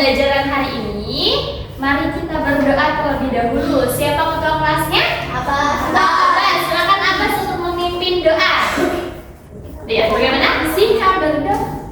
pembelajaran hari ini, mari kita berdoa terlebih dahulu. Siapa ketua kelasnya? Abbas. Silakan Abbas untuk memimpin doa. Lihat bagaimana? Singkat berdoa.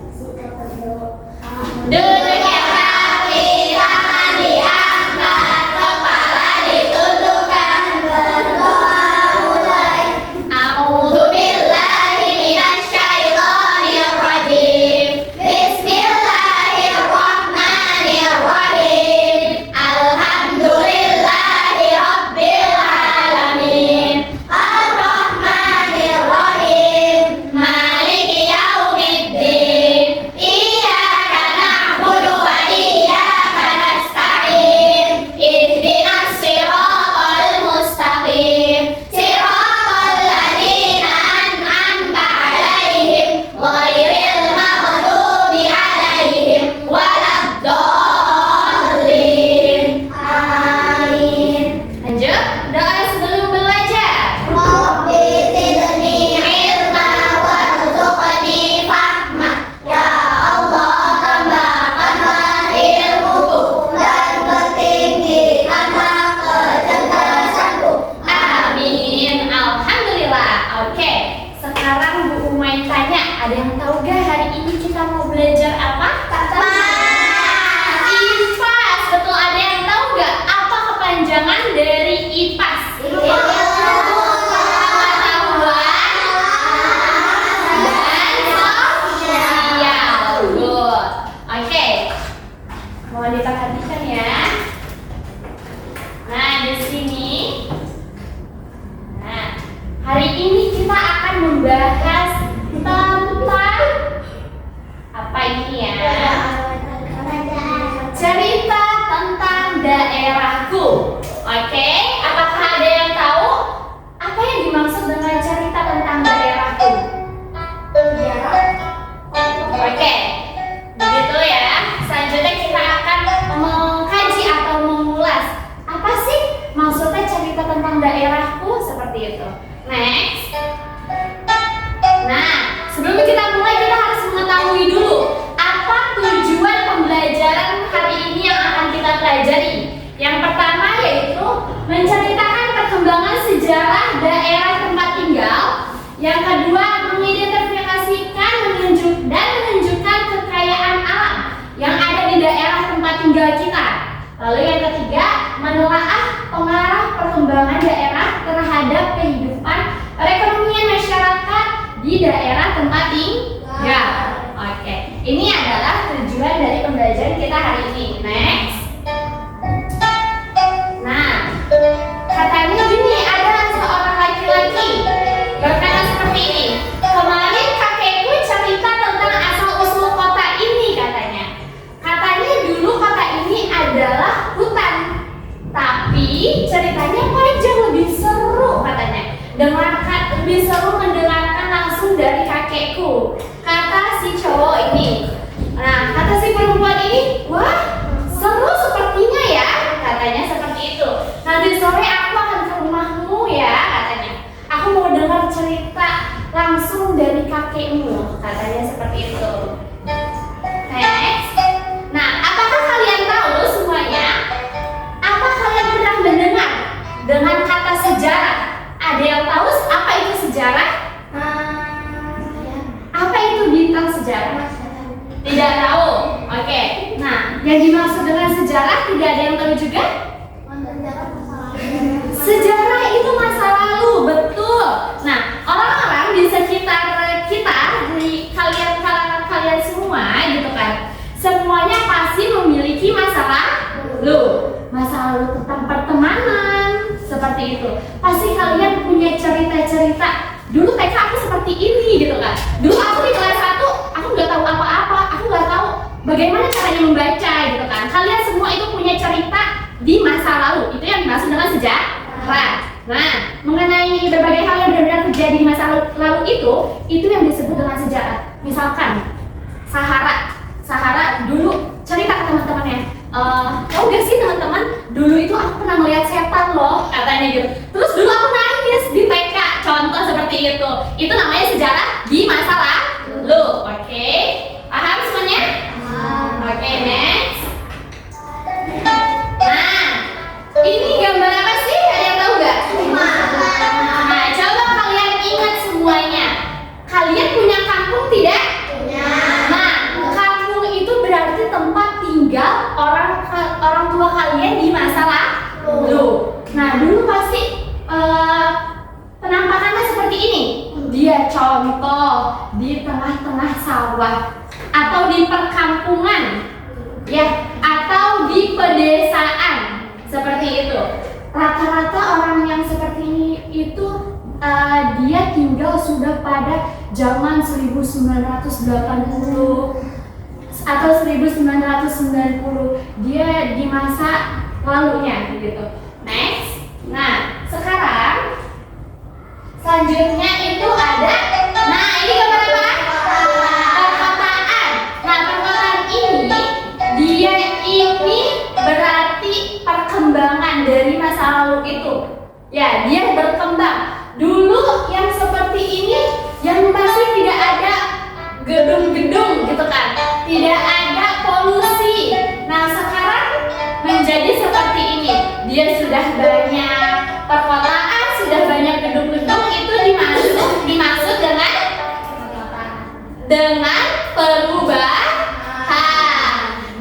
Duduk yang rapi, tangan diangkat, kepala ditundukkan, berdoa mulai. A'udzu billahi minasy syaithanir rajim. Bismillahirrahmanirrahim. Alhamdulillahi rabbil alamin. Ar-Rahmanir Rahim. Maliki yaumiddin. Iyyaka na'budu wa iyyaka nasta'in. Ihdinas siratal mustaqim. Siratal ladzina an'amta 'alaihim ghairil maghdubi 'alaihim waladdallin. Amin. Lanjut, doa sebelum belajar. Rabbi zidni ilma warzuqni fahma. Ya Allah, tambahkanlah ilmuku dan pertinggikanlah kecerdasanku. Amin. Alhamdulillah. Oke, sekarang Bu Umay tanya, ada yang tahu gak hari ini kita mau belajar apa? IPAS. Betul, ada yang tahu gak apa kepanjangan dari IPAS? Pengetahuan dan sosial. Good. Oke, mohon diperhatikan ya. Nah, di sini. Nah, hari ini kita akan membahas tentang apa ini ya? Cerita tentang daerahku. Oke, apakah ada yang tahu apa yang dimaksud dengan cerita tentang daerahku? Oke, begitu ya. Selanjutnya kita akan mengkaji atau mengulas apa sih maksudnya cerita tentang daerahku, seperti itu. Next. Nah, sebelum kita mulai, kita harus mengetahui dulu apa tujuan pembelajaran hari ini yang akan kita pelajari. Yang pertama yaitu menceritakan perkembangan sejarah daerah tempat tinggal. Yang kedua, mengidentifikasikan menunjukkan kekayaan alam yang ada di daerah tempat tinggal kita. Lalu yang ketiga, menelaah pengaruh perkembangan daerah terhadap kehidupan perekonomian masyarakat di daerah tempat tinggal. Oke, ini adalah tujuan dari pembelajaran kita hari ini. Next. Nah, katanya gini, ada seorang laki-laki berkata seperti ini. Kemarin kakekku cerita tentang asal-usul kota ini, katanya. Katanya dulu kota ini adalah hutan. Tapi ceritanya panjang, lebih seru katanya. Lebih seru mendengarkan langsung dari kakekku, kata si cowok ini. Nah, kata si perempuan ini, wah seru sepertinya ya, katanya seperti itu. Nanti sore aku akan ke rumahmu ya, katanya. Aku mau dengar cerita langsung dari kakekmu, katanya seperti itu. Next. Nah, apakah kalian tahu semuanya? Apa kalian pernah mendengar dengan kata sejarah? Ada yang tahu apa itu sejarah? Apa itu bintang sejarah? Tidak tahu. Oke. Nah, yang dimaksud dengan sejarah tidak ada yang tahu juga? Sejarah itu masa lalu, betul. Nah, orang-orang di sekitar kita, di kalangan kalian semua gitu kan, semuanya pasti memiliki masa lalu. Masa lalu tentang pertemanan, seperti itu. Pasti kalian punya cerita-cerita. Dulu TK aku seperti ini gitu kan. Dulu aku di kelas 1, aku nggak tahu apa-apa, aku nggak tahu bagaimana caranya membaca gitu kan. Kalian semua itu punya cerita di masa lalu. Itu yang dimaksud dengan sejarah. Nah, mengenai berbagai hal yang benar-benar terjadi di masa lalu itu yang disebut dengan sejarah. Misalkan Sahara dulu cerita ke teman-temannya. Tahu gak sih teman-teman, dulu itu aku pernah melihat setan loh, katanya gitu. Terus dulu aku nangis di TK, contoh seperti itu. Itu namanya sejarah di masa lalu. Oke, paham semuanya? Oke, next. perkampungan, ya, atau di pedesaan, seperti itu. Rata-rata orang yang seperti itu dia tinggal sudah pada zaman 1980 atau 1990, dia di masa lalunya gitu. Next, nah sekarang selanjutnya itu ada, nah ini gambar apa? Perkotaan. Nah perkotaan ini dia ini berarti perkembangan dari masa lalu itu. Ya, dia berkembang. Dulu yang seperti ini yang masih tidak ada gedung-gedung gitu kan, tidak ada polusi. Nah sekarang menjadi seperti ini, dia sudah banyak perkotaan, sudah banyak gedung-gedung, itu dimaksud dengan perubahan.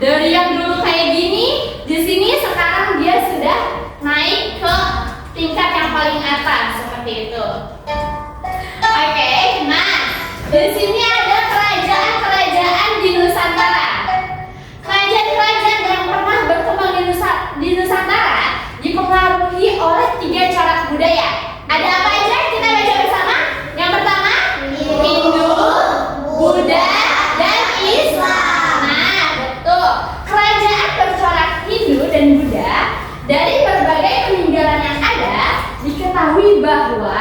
Dari yang dulu kayak gini, di sini sekarang dia sudah naik ke tingkat yang paling atas seperti itu. Oke, nah di sini ada kerajaan-kerajaan di Nusantara. Kerajaan-kerajaan yang pernah berkembang di Nusantara dipengaruhi oleh 3 corak budaya. Ada apa aja? Kita baca bersama. Yang pertama, Hindu, Buddha, dan Islam. Nah, betul. Kerajaan bercorak Hindu dan Buddha, dari berbagai peninggalan yang ada, diketahui bahwa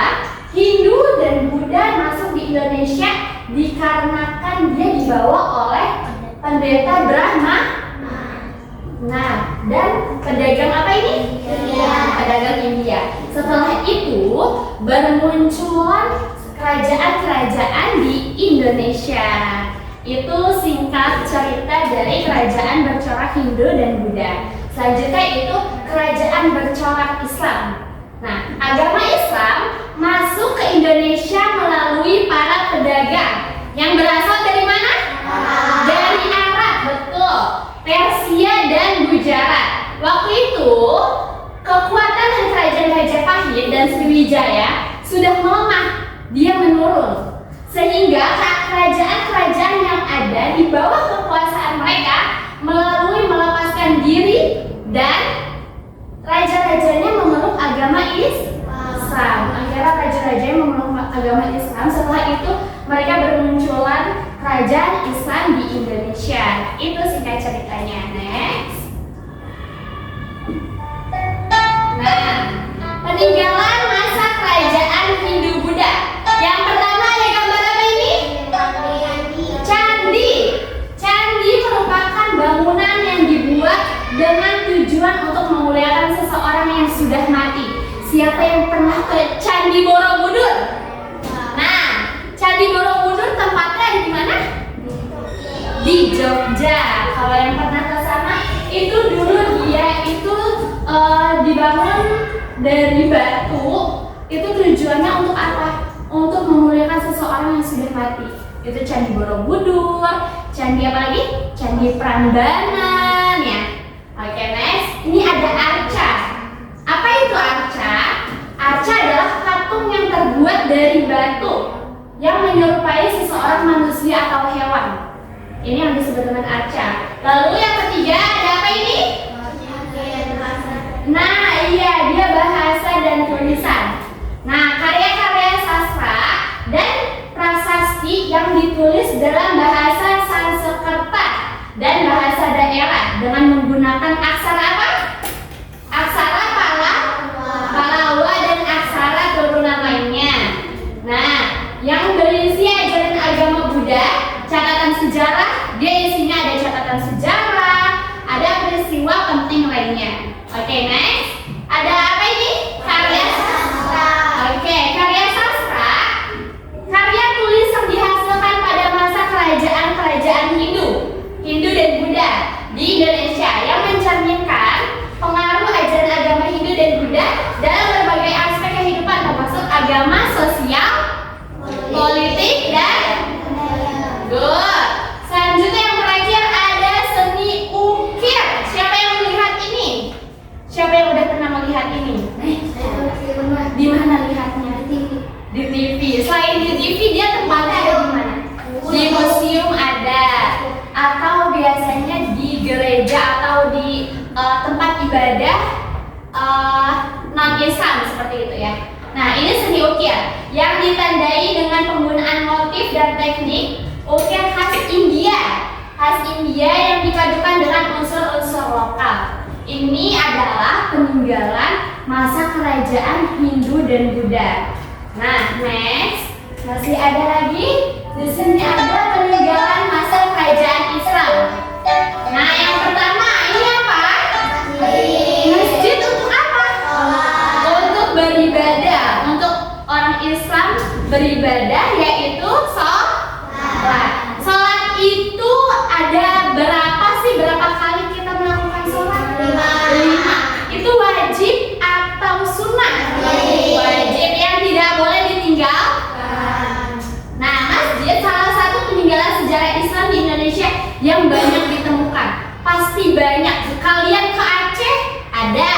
Hindu dan Buddha masuk di Indonesia dikarenakan dia dibawa oleh pendeta Brahma. Nah, dan pedagang apa ini? Pedagang India. Setelah itu bermunculan kerajaan-kerajaan di Indonesia. Itu singkat cerita dari kerajaan bercorak Hindu dan Buddha. Selanjutnya itu kerajaan bercorak Islam. Nah, agama Islam masuk ke Indonesia melalui para pedagang yang berasal dari mana? Dari Arab, betul. Persia dan Gujarat. Waktu itu kekuatan dari kerajaan Majapahit dan Sriwijaya sudah melemah, dia menurun. Sehingga kerajaan-kerajaan yang ada di bawah kekuasaan mereka melalui melepaskan diri dan raja-rajanya memeluk agama Islam. Akhirnya raja-rajanya memeluk agama Islam. Setelah itu mereka bermunculan kerajaan Islam di Indonesia. Itu singkat ceritanya. Next. Nah, peninggalan masa kerajaan Hindu Buddha. Yang pertama ada gambar apa ini? Candi. Candi merupakan bangunan yang dibuat dengan tujuan untuk memuliakan seseorang yang sudah mati. Siapa yang pernah ke Candi Borobudur? Nah, Candi Borobudur tempatnya ada di mana? Di Jogja. Kalau yang pernah ke sana, itu dulu dia itu dibangun dari batu. Itu tujuannya untuk apa? Untuk memuliakan seseorang yang sudah mati. Itu Candi Borobudur. Candi apa lagi? Candi Prambanan ya. Oke, next. Ini ada arca. Apa itu arca? Arca adalah patung yang terbuat dari batu yang menyerupai seseorang manusia atau hewan. Ini yang disebut dengan arca. Lalu yang ketiga ada apa ini? Nah, iya, dia bahasa dan tulisan. Nah, karya-karya sastra dan prasasti yang ditulis dalam bahasa Sanskerta dan bahasa daerah dengan menggunakan aksara apa? Aksara Palawa dan aksara turunan lainnya. Nah, yang berisi ajaran agama Buddha, catatan sejarah, dia isinya ada catatan sejarah, ada peristiwa penting lainnya. Oke, next. Ada apa ini? Karya sastra. Oke, karya sastra, karya tulis yang dihasilkan pada masa kerajaan-kerajaan Hindu dan Buddha di Indonesia yang mencerminkan ibadah non-Islam seperti itu ya. Nah, ini seni ukir yang ditandai dengan penggunaan motif dan teknik ukir khas India. Khas India yang dipadukan dengan unsur-unsur lokal. Ini adalah peninggalan masa kerajaan Hindu dan Buddha. Nah, next masih ada lagi. Di sini ada peninggalan masa kerajaan Islam. Nah, yang pertama ini apa? Masjid untuk apa? Untuk beribadah. Untuk orang Islam beribadah yaitu sholat. Sholat itu ada berapa kali kita melakukan sholat? 5. Itu wajib atau sunnah? Wajib yang tidak boleh ditinggalkan. Nah, masjid salah satu peninggalan sejarah Islam di Indonesia yang banyak ditemukan. Pasti banyak. Kalian ke Aceh? Ada.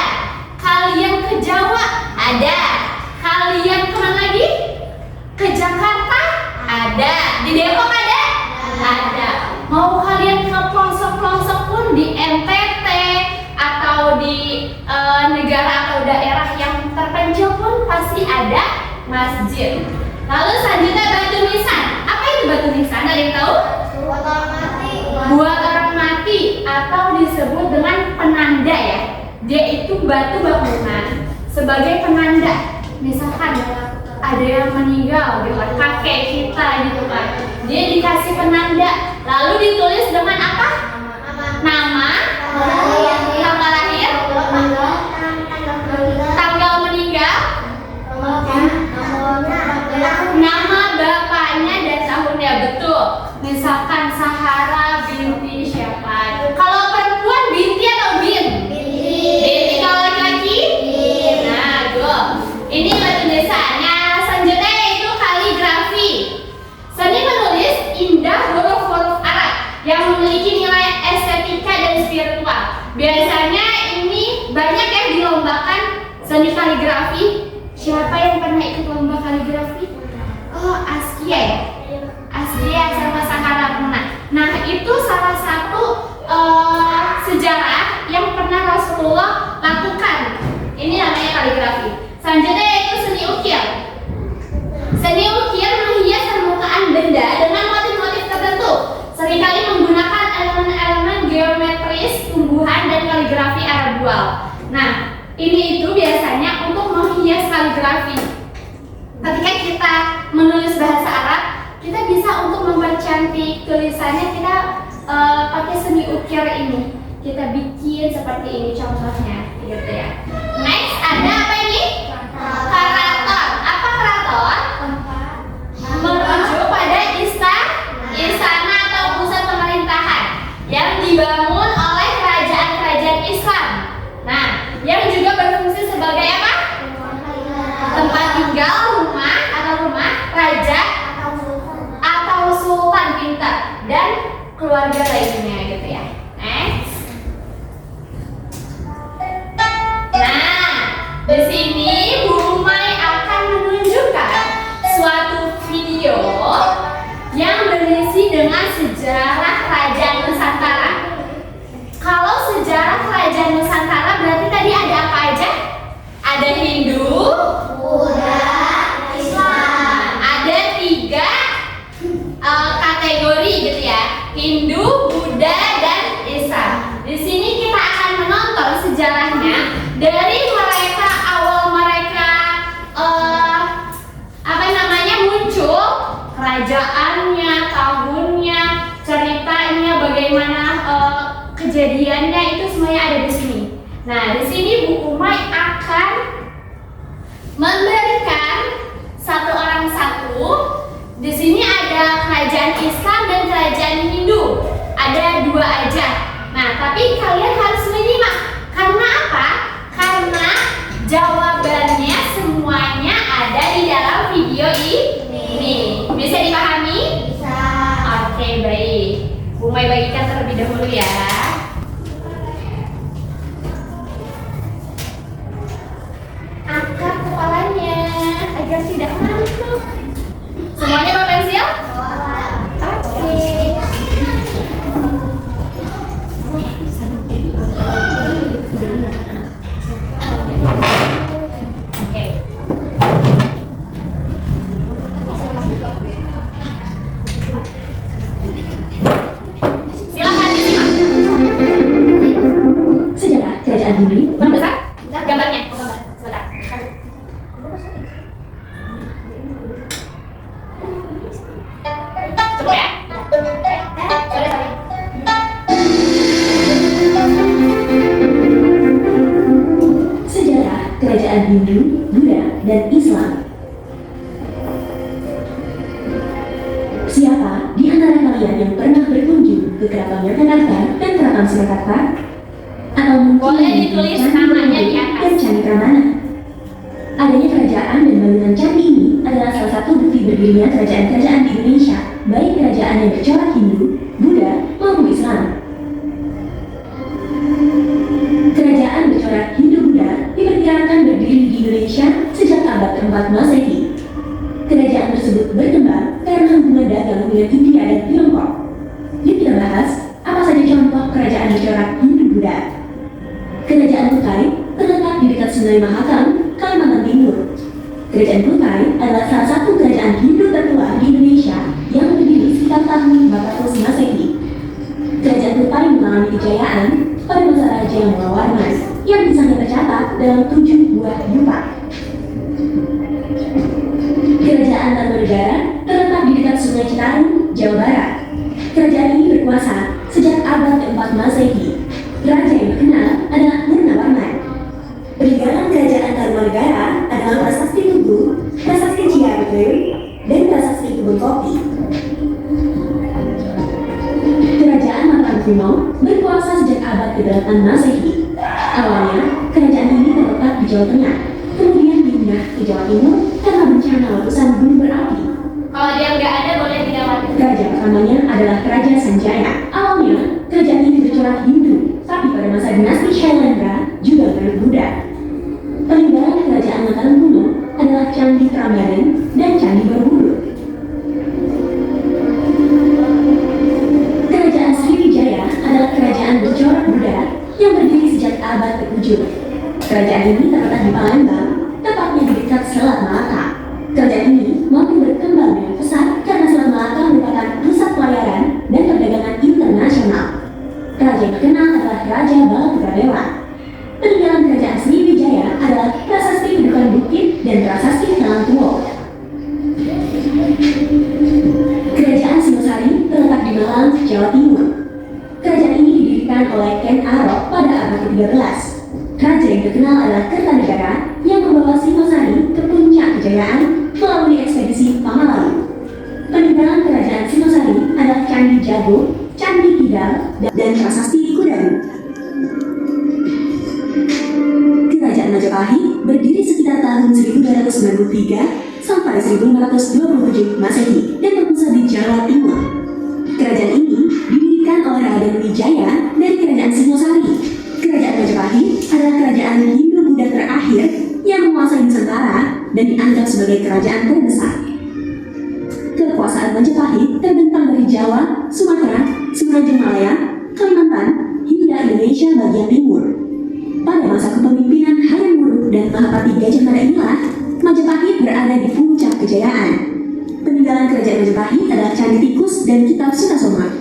Kalian ke Jawa? Ada. Kalian kemana lagi? Ke Jakarta? Ada. Di Depok ada? Ada. Mau kalian ke pelosok-pelosok pun di NTT atau di negara atau daerah yang terpencil pun pasti ada masjid. Lalu selanjutnya batu nisan. Apa itu batu nisan? Ada yang tahu? Buat orang mati. Buat orang mati atau disebut dengan penanda ya. Dia itu batu bangunan sebagai penanda. Misalkan ada yang meninggal gitu kan, kakek kita gitu kan. Dia dikasih penanda. Lalu ditulis dengan apa? Nama, tanggal lahir, tanggal meninggal, nama bapaknya dan tahunnya. Betul. Misalkan Sahara binti siapa? Kalau perempuan binti atau bin? Binti. Kalau laki-laki? Nah, go. Ini batu desanya. Selanjutnya yaitu kaligrafi. Seni menulis indah huruf-huruf Arab yang memiliki nilai estetika dan spiritual. Biasanya ini banyak yang dilombakan seni kaligrafi. Siapa yang pernah ikut lomba kaligrafi? Oh, Askia ya? Askia sama Sahara pernah. Nah, itu salah satu sejarah yang pernah Rasulullah lakukan. Ini namanya kaligrafi. Selanjutnya yaitu seni ukir. Seni ukir menghias permukaan benda dengan motif-motif tertentu. Seringkali menggunakan elemen-elemen geometris, tumbuhan, dan kaligrafi Arabual. Nah, ini itu biasanya untuk menghias kaligrafi. Ketika kita menulis bahasa Arab, kita bisa untuk mempercantik tulisannya, kita pakai seni ukir ini. Kita bikin seperti ini contohnya, gitu ya. Next, ada apa ini? Karaton. Apa karaton? Merujuk pada istana atau pusat pemerintahan yang dibangun oleh kerajaan-kerajaan Islam. Nah, yang juga berfungsi sebagai apa? Tempat tinggal, rumah raja atau sultan pintar dan keluarga lainnya, gitu ya. Next. Nah, di sini Bu Mai akan menunjukkan suatu video yang berisi dengan sejarah kerajaan Nusantara. Kalau sejarah kerajaan Nusantara berarti tadi ada apa aja? Ada Hindu, Buddha, Islam. Ada 3 kategori gitu ya. Hindu, Buddha, dan Islam. Di sini kita akan menonton sejarahnya dari awal mereka muncul, kerajaannya, tahunnya, ceritanya, bagaimana kejadiannya, itu semuanya ada di sini. Nah, di sini Bu Umay akan memberikan satu orang satu. Di sini ada kerajaan Islam dan kerajaan Hindu. Ada 2 aja. Nah, tapi kalian harus menyimak. Karena apa? Karena jawabannya semuanya ada di dalam video ini. Bisa dipahami? Bisa. Oke, baik. Bu Mai bagikan terlebih dahulu ya. Angkat kepalanya agar tidak ngantuk. Semuanya bawa pensil? Oke. Hindu. Belum besar? Gambarnya. Oh, gambar. Sebentar. Cukup ya? Sorry. Sejarah kerajaan Hindu, Buddha, dan Islam. Siapa di antara kalian yang pernah berkunjung ke Keraton Yogyakarta dan Keraton Surakarta? Atau mungkin Boleh ditulis Candi namanya di Borobudur atas. dan Candi Prambanan? Adanya kerajaan dan bangunan candi ini adalah salah satu bukti berdirinya kerajaan-kerajaan di Indonesia, baik kerajaan yang bercorak Hindu, Buddha, maupun Islam. Kerajaan bercorak Hindu-Buddha diperkirakan berdiri di Indonesia sejak abad ke-4 Masehi. Kerajaan tersebut berkembang karena hubungan dagang dengan India dan Tiongkok. Yuk kita bahas apa saja contoh kerajaan bercorak Hindu-Buddha. Kerajaan Kutai terletak di dekat Sungai Mahakam, Kalimantan Timur. Kerajaan Kutai adalah salah satu kerajaan Hindu tertua di Indonesia yang berdiri sekitar tahun 400 Masehi. Kerajaan Kutai mengalami kejayaan pada masa Raja Mulawarman yang kisahnya tercatat dalam 7 buah dupa. Kerajaan Tarumanegara terletak di dekat Sungai Citarum, Jawa Barat. Kerajaan ini berkuasa sejak abad ke-4 Masehi. Raja yang terkenal adalah Murnawarman. Peninggalan kerajaan Tarumanegara adalah Prasasti Tugu, Prasasti Ciawi, dan Prasasti Kebun Kopi. Kerajaan Mataram kuno berkuasa sejak abad ke-8 Masehi. Awalnya, kerajaan ini terletak di Jawa Tengah, kemudian pindah ke Jawa Timur karena bencana letusan gunung berapi. Kalau dia nggak ada, boleh dilewati. Raja pertamanya adalah Raja Sanjaya. Awalnya, kerajaan ini bercorak Hindu, tapi pada masa dinasti Shailendra juga berbentuk Buddha. Peninggalan kerajaan Mataram kuno adalah Candi Prambanan dan Candi Borobudur. Kerajaan Sriwijaya adalah kerajaan bercorak Buddha yang berdiri sejak abad ke-7. Kerajaan ini terletak di Palembang, tepatnya di dekat Selat Malaka. Kerajaan ini mampu berkembang dengan pesat karena Selat Malaka merupakan pusat pelayaran dan perdagangan internasional. Raja yang terkenal adalah Raja Balaputradewa. Peninggalan kerajaan Sriwijaya adalah Prasasti Kedudukan Bukit dan Prasasti Talangtuo. Kerajaan Singosari terletak di Malang, Jawa Timur. Kerajaan ini didirikan oleh Ken Arok pada abad ke-13. Raja yang terkenal adalah Kertanegara yang membawa Singosari ke puncak kejayaan melalui ekspedisi Pamalayu. Peninggalan kerajaan Singosari adalah Candi Jago, Candi Kidal, dan Prasasti Kudaru. Kerajaan Majapahit berdiri sekitar tahun 1293 sampai 1527 Masehi dan berpusat di Jawa Timur. Kerajaan ini didirikan oleh Raden Wijaya dari kerajaan Singosari. Kerajaan Majapahit adalah kerajaan Hindu-Buddha terakhir yang menguasai Nusantara dan dianggap sebagai kerajaan terbesar. Kekuasaan Majapahit terbentang dari Jawa, Sumatera, Semenanjung Malaya, Kalimantan, hingga Indonesia bagian timur. Pada masa kepemimpinan Hayam Wuruk dan Mahapati Gajah Mada inilah Majapahit berada di puncak kejayaan. Peninggalan kerajaan Majapahit adalah Candi Tikus dan Kitab Sutasoma.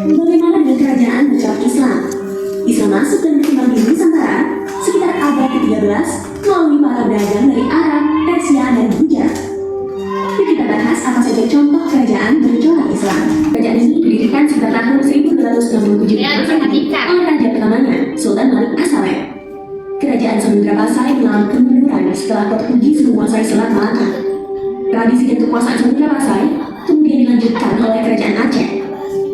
Bagaimana dengan kerajaan bercorak Islam? Islam masuk dan berkembang di Nusantara sekitar abad ke-13 melalui para pedagang dari Arab, Persia, dan Gujarat. Yuk kita bahas apa saja contoh kerajaan bercorak Islam. Kerajaan ini didirikan sekitar tahun 1267 oleh raja pertamanya, Sultan Malik As-Saleh. Kerajaan Samudra Pasai mengalami kemunduran setelah Portugis menguasai Selat Malaka. Tradisi dan kekuasaan Samudra Pasai kemudian dilanjutkan oleh kerajaan Aceh.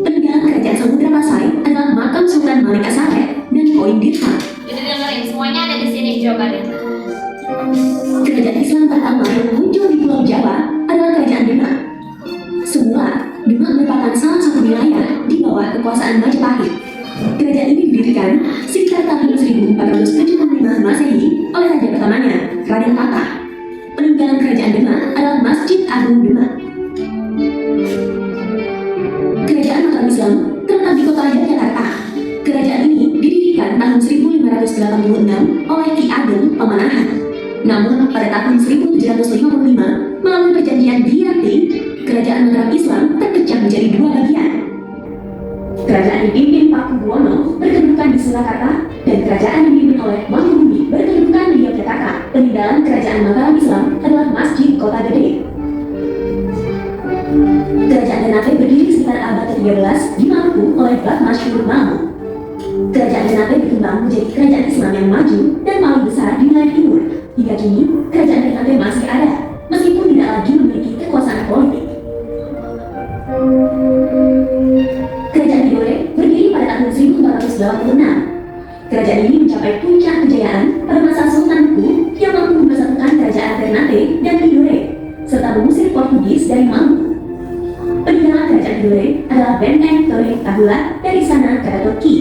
Peninggalan kerajaan Samudra Pasai adalah makam Sultan Malik As-Saleh dan koin dirham. Jadi dengerin, semuanya ada di sini jawabannya. Kerajaan Islam pertama yang muncul di Pulau Jawa adalah kerajaan Demak. Semula, Demak merupakan salah satu wilayah di bawah kekuasaan Majapahit. Kerajaan ini didirikan sekitar tahun 1475 Masehi oleh raja pertamanya, Raden Patah. Peninggalan kerajaan Demak adalah Masjid Agung Demak. Kerajaan Mataram Islam terletak di kota Yogyakarta. Kerajaan ini didirikan tahun 1586 oleh Ki Ageng Pamanahan. Namun pada tahun 1755 melalui perjanjian Giyanti, kerajaan Mataram Islam terpecah menjadi dua bagian. Kerajaan dipimpin Pakubuwono berkedudukan di Surakarta dan kerajaan yang dipimpin oleh Mangkubumi berkedudukan di Yogyakarta. Peninggalan kerajaan Mataram Islam adalah Masjid Kota Gede. Kerajaan Ternate berdiri sekitar abad ke-13 di Maluku oleh Bak Masyhur Mamu. Kerajaan Ternate berkembang menjadi kerajaan Islam yang maju dan paling besar di wilayah timur. Hingga kini, kerajaan Ternate masih ada, meskipun tidak lagi memiliki kekuasaan politik. Kerajaan Tidore berdiri pada tahun 1486. Kerajaan ini mencapai puncak kejayaan pada masa Sultan Huku yang mampu mempersatukan kerajaan Ternate dan Tidore, serta mengusir Portugis dari Maluku. Peninggalan kerajaan Tidore adalah benteng Torre Tahula dari sana ke Turki.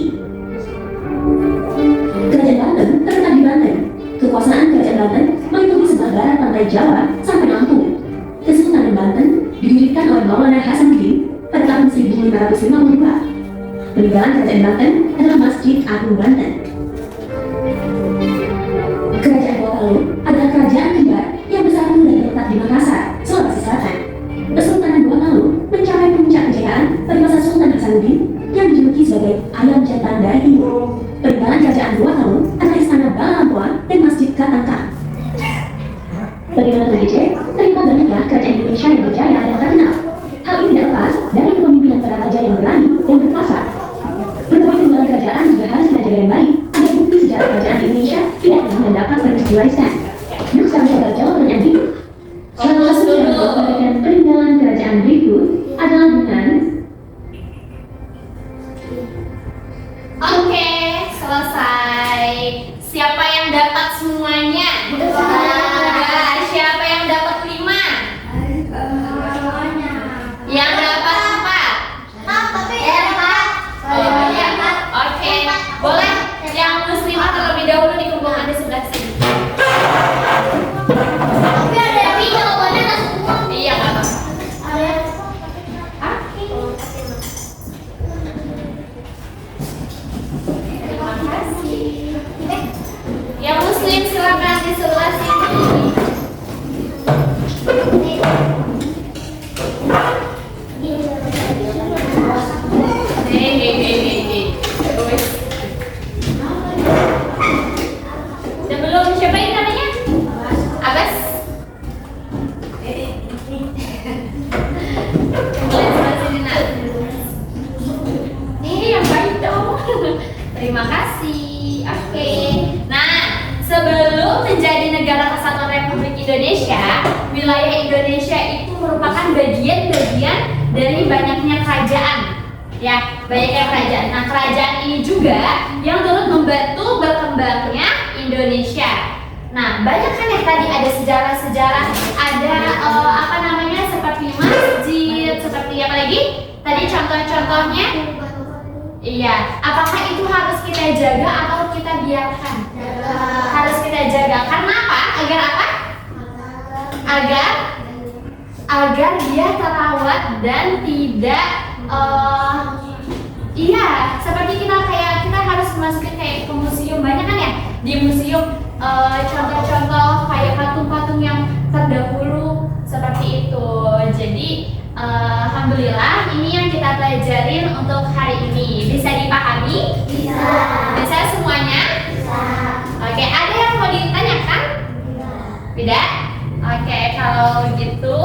Kerajaan Banten terletak di Banten. Kekuasaan kerajaan Banten meliputi sebelah barat pantai Jawa sampai Lampung. Kesultanan Banten didirikan oleh Maulana Hasanuddin pada tahun 1552. Peninggalan kerajaan Banten adalah Masjid Agung Banten. Kerajaan Gorontalo adalah kerajaan kembar yang bersatu dan terletak di Makassar, Sulawesi Selatan. Kesultanan Gorontalo mencapai puncak kejayaan pada masa Sultan Hasanuddin yang dijuluki sebagai ayam jantan dari timur. Peninggalan kerajaan Gorontalo adalah Istana Balampua dan Masjid Katangka. Bagaimana terjadi? Ternyata banyaklah kerajaan Indonesia yang berjaya dan terkenal. Hal ini tidak lepas dari kepemimpinan para raja yang berani dan berkuasa. Berbagai peninggalan kerajaan juga harus kita jaga dengan baik agar bukti sejarah kerajaan Indonesia tidak akan dapat terus diwariskan. Yuk sekarang kita jawab pertanyaan berikut. Salah satu yang membagikan peninggalan kerajaan berikut adalah dengan Oke, selesai. Siapa yang dapat semuanya? Udah. Siapa yang dapat 5? Yang dapat 4? Tapi Oh iya. Oke, boleh yang muslimah terlebih dahulu dikumpulkan di sebelah sini. tapi jawabannya nggak semua. Iya, nggak apa-apa. Terima kasih. Yang muslim silakan di sebelah sini. Sebelum siapa ini namanya? Abbas. Boleh sebelah sini nak. Yang baik dong. Terima kasih. Oke. Nah, sebelum menjadi negara kesatuan Republik Indonesia, wilayah Indonesia itu merupakan bagian-bagian dari banyaknya kerajaan. Ya, banyaknya kerajaan. Nah, kerajaan ini juga yang turut membantu berkembangnya Indonesia. Nah, banyak kan ya tadi ada sejarah-sejarah, ada apa namanya seperti masjid, seperti apa lagi? Tadi contoh-contohnya. Iya, apakah itu harus kita jaga atau kita biarkan? Harus kita jaga. Karena apa? Agar apa? Agar dia terawat dan tidak iya, seperti kita harus masukin kayak ke museum. Banyak kan ya di museum contoh-contoh kayak patung-patung yang terdahulu seperti itu. Jadi alhamdulillah ini yang kita pelajarin untuk hari ini. Bisa dipahami? Bisa semuanya? Oke, ada yang mau ditanyakan? Tidak? Oke, kalau gitu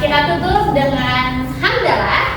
kita tutup dengan hamdalah.